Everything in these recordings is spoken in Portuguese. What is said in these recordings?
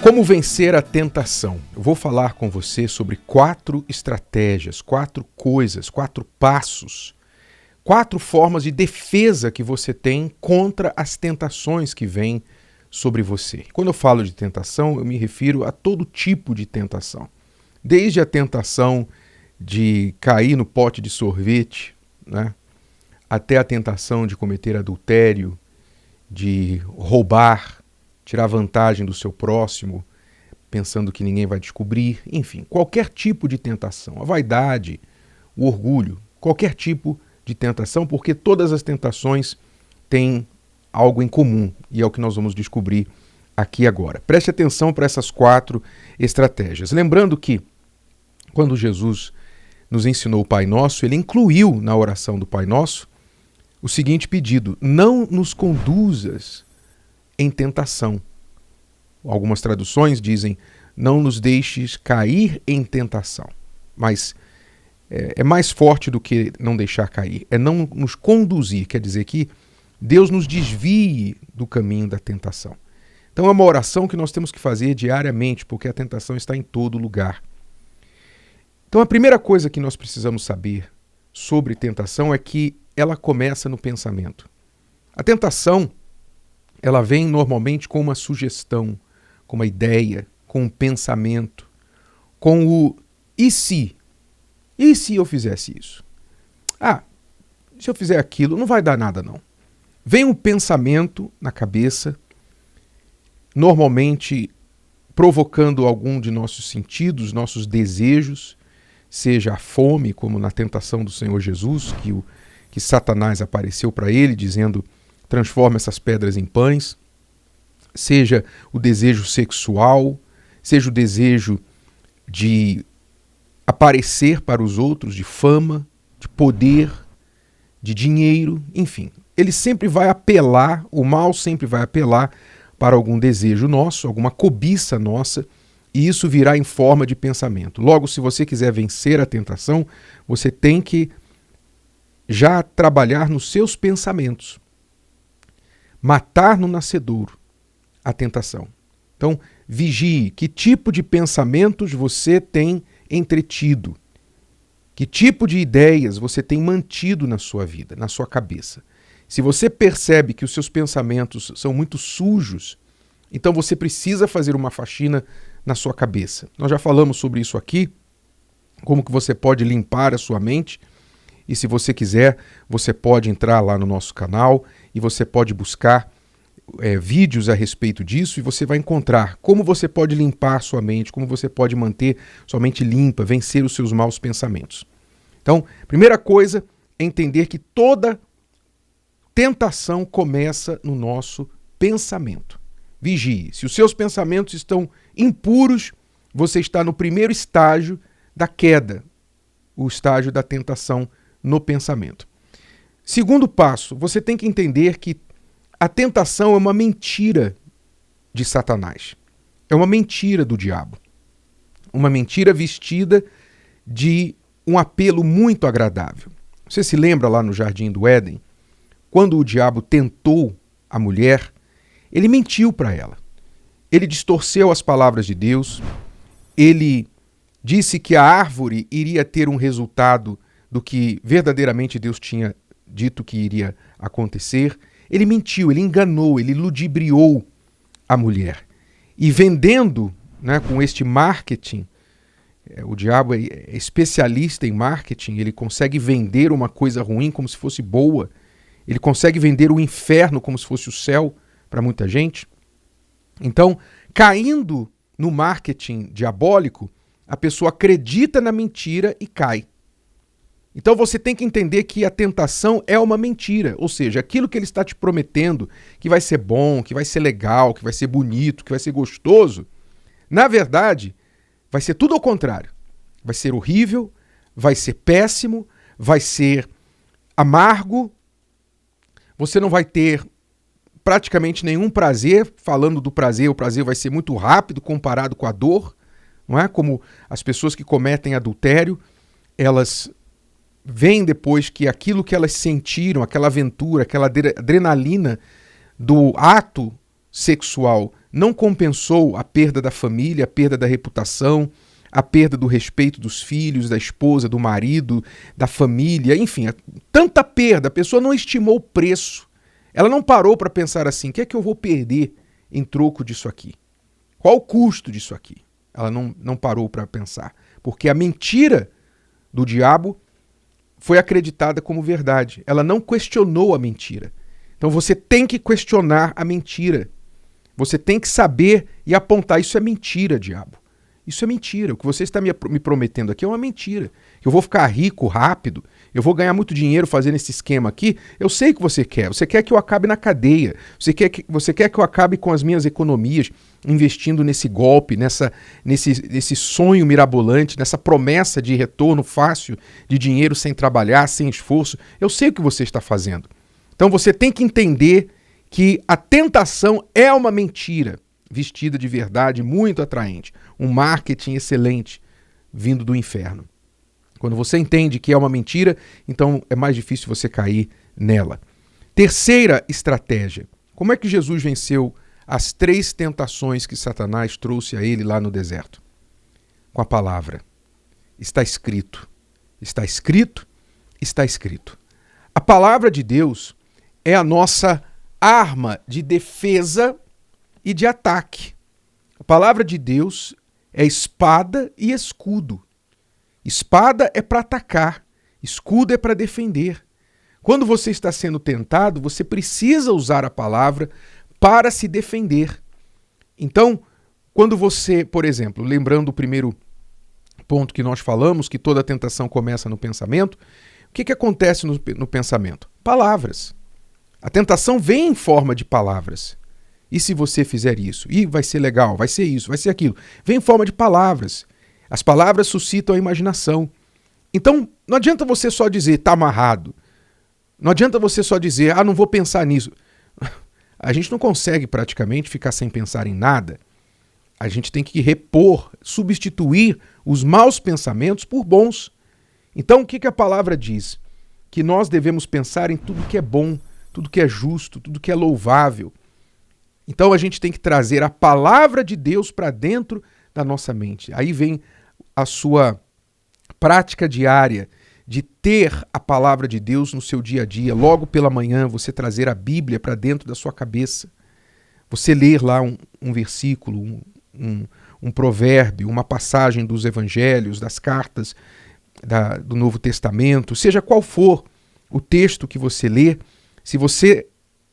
Como vencer a tentação? Eu vou falar com você sobre 4 estratégias, 4 coisas, 4 passos, 4 formas de defesa que você tem contra as tentações que vêm sobre você. Quando eu falo de tentação, eu me refiro a todo tipo de tentação. Desde a tentação de cair no pote de sorvete, né, até a tentação de cometer adultério, de roubar, tirar vantagem do seu próximo, pensando que ninguém vai descobrir, enfim, qualquer tipo de tentação, a vaidade, o orgulho, qualquer tipo de tentação, porque todas as tentações têm algo em comum, e é o que nós vamos descobrir aqui agora. Preste atenção para essas 4 estratégias. Lembrando que, quando Jesus nos ensinou o Pai Nosso, ele incluiu na oração do Pai Nosso o seguinte pedido: não nos conduzas em tentação. Algumas traduções dizem: não nos deixes cair em tentação. Mas é mais forte do que não deixar cair. É não nos conduzir. Quer dizer que Deus nos desvie do caminho da tentação. Então é uma oração que nós temos que fazer diariamente, porque a tentação está em todo lugar. Então a primeira coisa que nós precisamos saber sobre tentação é que ela começa no pensamento. A tentação, ela vem normalmente com uma sugestão, com uma ideia, com um pensamento, com o e se? E se eu fizesse isso? Ah, se eu fizer aquilo, não vai dar nada não. Vem um pensamento na cabeça, normalmente provocando algum de nossos sentidos, nossos desejos, seja a fome, como na tentação do Senhor Jesus, que Satanás apareceu para ele dizendo: transforma essas pedras em pães, seja o desejo sexual, seja o desejo de aparecer para os outros, de fama, de poder, de dinheiro, enfim. Ele sempre vai apelar, o mal sempre vai apelar para algum desejo nosso, alguma cobiça nossa, e isso virá em forma de pensamento. Logo, se você quiser vencer a tentação, você tem que já trabalhar nos seus pensamentos. Matar no nascedouro a tentação. Então, vigie que tipo de pensamentos você tem entretido, que tipo de ideias você tem mantido na sua vida, na sua cabeça. Se você percebe que os seus pensamentos são muito sujos, então você precisa fazer uma faxina na sua cabeça. Nós já falamos sobre isso aqui, como que você pode limpar a sua mente, e se você quiser, você pode entrar lá no nosso canal e você pode buscar vídeos a respeito disso, e você vai encontrar como você pode limpar sua mente, como você pode manter sua mente limpa, vencer os seus maus pensamentos. Então, primeira coisa é entender que toda tentação começa no nosso pensamento. Vigie. Se os seus pensamentos estão impuros, você está no primeiro estágio da queda, o estágio da tentação no pensamento. Segundo passo, você tem que entender que a tentação é uma mentira de Satanás. É uma mentira do diabo. Uma mentira vestida de um apelo muito agradável. Você se lembra lá no Jardim do Éden? Quando o diabo tentou a mulher, ele mentiu para ela. Ele distorceu as palavras de Deus. Ele disse que a árvore iria ter um resultado do que verdadeiramente Deus tinha dito que iria acontecer. Ele mentiu, ele enganou, ele ludibriou a mulher. E vendendo, né, com este marketing, o diabo é especialista em marketing, ele consegue vender uma coisa ruim como se fosse boa, ele consegue vender o inferno como se fosse o céu para muita gente. Então, caindo no marketing diabólico, a pessoa acredita na mentira e cai. Então você tem que entender que a tentação é uma mentira, ou seja, aquilo que ele está te prometendo, que vai ser bom, que vai ser legal, que vai ser bonito, que vai ser gostoso, na verdade, vai ser tudo ao contrário. Vai ser horrível, vai ser péssimo, vai ser amargo, você não vai ter praticamente nenhum prazer. Falando do prazer, o prazer vai ser muito rápido comparado com a dor, não é? Como as pessoas que cometem adultério, elas vem depois que aquilo que elas sentiram, aquela aventura, aquela adrenalina do ato sexual não compensou a perda da família, a perda da reputação, a perda do respeito dos filhos, da esposa, do marido, da família, enfim, tanta perda. A pessoa não estimou o preço. Ela não parou para pensar assim, o que é que eu vou perder em troco disso aqui? Qual o custo disso aqui? Ela não parou para pensar. Porque a mentira do diabo foi acreditada como verdade. Ela não questionou a mentira. Então você tem que questionar a mentira. Você tem que saber e apontar. Isso é mentira, diabo. Isso é mentira. O que você está me prometendo aqui é uma mentira. Eu vou ficar rico rápido, eu vou ganhar muito dinheiro fazendo esse esquema aqui. Eu sei o que você quer. Você quer que eu acabe na cadeia. Você quer que eu acabe com as minhas economias, investindo nesse golpe, nesse sonho mirabolante, nessa promessa de retorno fácil de dinheiro sem trabalhar, sem esforço. Eu sei o que você está fazendo. Então você tem que entender que a tentação é uma mentira vestida de verdade, muito atraente. Um marketing excelente vindo do inferno. Quando você entende que é uma mentira, então é mais difícil você cair nela. Terceira estratégia. Como é que Jesus venceu as 3 tentações que Satanás trouxe a ele lá no deserto? Com a palavra. Está escrito. Está escrito. Está escrito. A palavra de Deus é a nossa arma de defesa e de ataque. A palavra de Deus é espada e escudo. Espada é para atacar, escudo é para defender. Quando você está sendo tentado, você precisa usar a palavra para se defender. Então, quando você, por exemplo, lembrando o primeiro ponto que nós falamos, que toda tentação começa no pensamento, o que acontece no pensamento? Palavras. A tentação vem em forma de palavras. E se você fizer isso? E vai ser legal, vai ser isso, vai ser aquilo. Vem em forma de palavras. As palavras suscitam a imaginação. Então, não adianta você só dizer, está amarrado. Não adianta você só dizer, não vou pensar nisso. A gente não consegue praticamente ficar sem pensar em nada. A gente tem que repor, substituir os maus pensamentos por bons. Então, o que a palavra diz? Que nós devemos pensar em tudo que é bom, tudo que é justo, tudo que é louvável. Então a gente tem que trazer a palavra de Deus para dentro da nossa mente. Aí vem a sua prática diária de ter a palavra de Deus no seu dia a dia. Logo pela manhã você trazer a Bíblia para dentro da sua cabeça. Você ler lá um versículo, um provérbio, uma passagem dos evangelhos, das cartas do Novo Testamento, seja qual for o texto que você lê, se você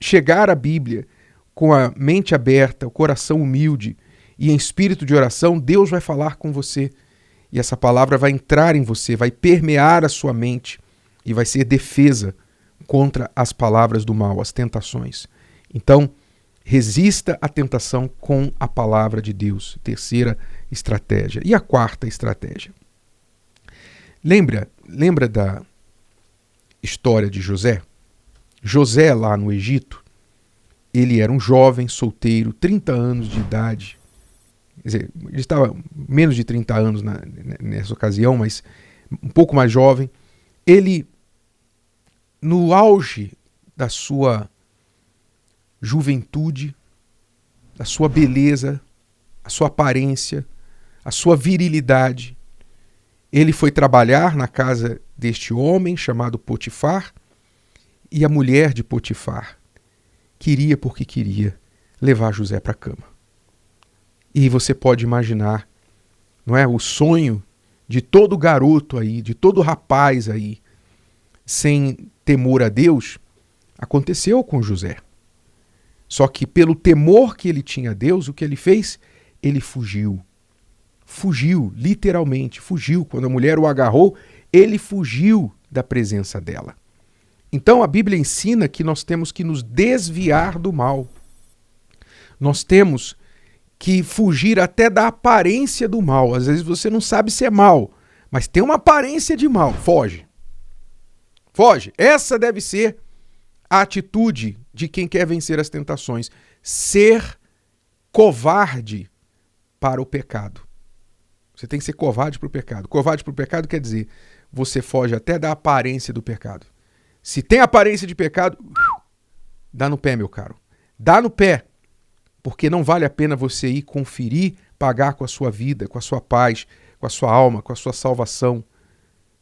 chegar à Bíblia com a mente aberta, o coração humilde e em espírito de oração, Deus vai falar com você. E essa palavra vai entrar em você, vai permear a sua mente e vai ser defesa contra as palavras do mal, as tentações. Então, resista à tentação com a palavra de Deus. Terceira estratégia. E a quarta estratégia? Lembra da história de José? José, lá no Egito, ele era um jovem, solteiro, 30 anos de idade. Quer dizer, ele estava menos de 30 anos nessa ocasião, mas um pouco mais jovem. Ele, no auge da sua juventude, da sua beleza, a sua aparência, a sua virilidade, ele foi trabalhar na casa deste homem chamado Potifar, e a mulher de Potifar queria, porque queria, levar José para a cama. E você pode imaginar, não é, o sonho de todo garoto aí, de todo rapaz aí, sem temor a Deus, aconteceu com José. Só que pelo temor que ele tinha a Deus, o que ele fez? Ele fugiu. Fugiu, literalmente, fugiu. Quando a mulher o agarrou, ele fugiu da presença dela. Então a Bíblia ensina que nós temos que nos desviar do mal. Nós temos que fugir até da aparência do mal. Às vezes você não sabe se é mal, mas tem uma aparência de mal. Foge. Foge. Essa deve ser a atitude de quem quer vencer as tentações. Ser covarde para o pecado. Você tem que ser covarde para o pecado. Covarde para o pecado quer dizer, você foge até da aparência do pecado. Se tem aparência de pecado, dá no pé, meu caro. Dá no pé. porque não vale a pena você ir conferir, pagar com a sua vida, com a sua paz, com a sua alma, com a sua salvação.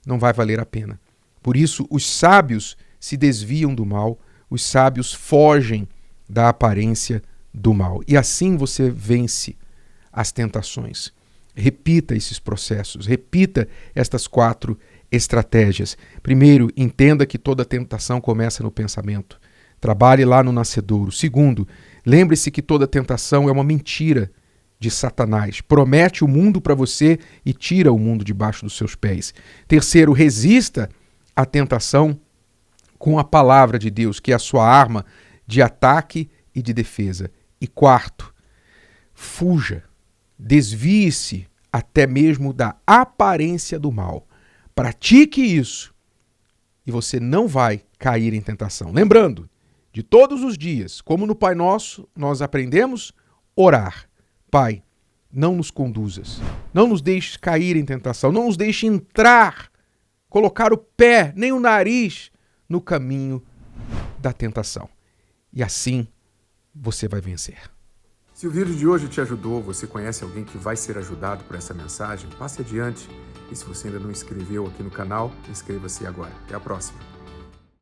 Não vai valer a pena. Por isso, os sábios se desviam do mal, os sábios fogem da aparência do mal. E assim você vence as tentações. Repita esses processos, repita estas 4 estratégias. Primeiro, entenda que toda tentação começa no pensamento. Trabalhe lá no nascedouro. Segundo, lembre-se que toda tentação é uma mentira de Satanás. Promete o mundo para você e tira o mundo debaixo dos seus pés. Terceiro, resista à tentação com a palavra de Deus, que é a sua arma de ataque e de defesa. E quarto, fuja, desvie-se até mesmo da aparência do mal. Pratique isso e você não vai cair em tentação. Lembrando, de todos os dias, como no Pai Nosso, nós aprendemos orar. Pai, não nos conduzas, não nos deixes cair em tentação, não nos deixes entrar, colocar o pé, nem o nariz no caminho da tentação. E assim você vai vencer. Se o vídeo de hoje te ajudou, você conhece alguém que vai ser ajudado por essa mensagem, passe adiante. E se você ainda não inscreveu aqui no canal, inscreva-se agora. Até a próxima.